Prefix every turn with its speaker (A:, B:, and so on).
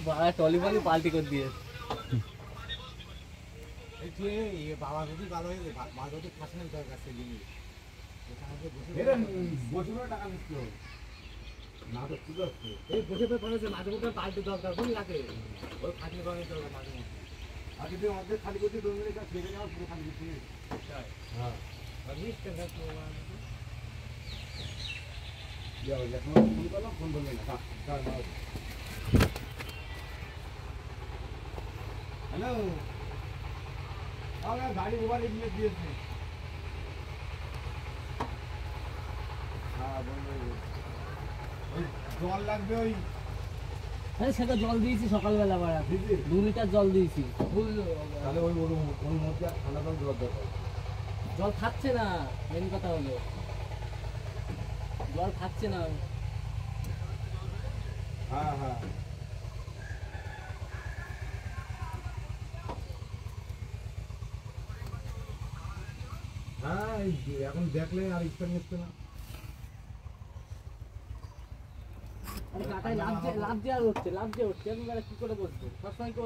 A: বাবা টলি ফলি পাল্টি করে দিয়ে
B: বাবা যদি ভালো হয়ে যায় মা যদি ফাঁসনের দরকার সেদিন টাকা নিচ্ছিল না তো ঠিক আছে এই বসে তো পড়েছে মাঝে মধ্যে পাল্টি দরকার কোন লাগে ওই ফাঁসনের দরকার দরকার মাঝে মধ্যে আগে তুই আমাদের খালি করতে 2 মিনিট কাজ ছেড়ে নেওয়া পুরো খালি করতে হ্যাঁ আর মিস্টার গাছ যাও যখন ফোন করলাম ফোন বললেন না হ্যালো আমরা গাড়ি ওভার এগিয়ে দিয়েছি হ্যাঁ বলবে ওই জল লাগবে ওই
A: আরে সেটা জল দিয়েছি সকালবেলা বাড়া 2 লিটার জল দিয়েছি
B: তাহলে ওই ওর মধ্যে আলাদা জল দরকার
A: জল খাচ্ছে না মেন কথা হলো জল খাচ্ছে না
B: হ্যাঁ হ্যাঁ হ্যাঁ এখন দেখলে আর ইচ্ছা নিচ্ছে না
A: আরে কাটাই লাভ দিয়ে উঠছে আমি কি করে বসবো সবসময় কি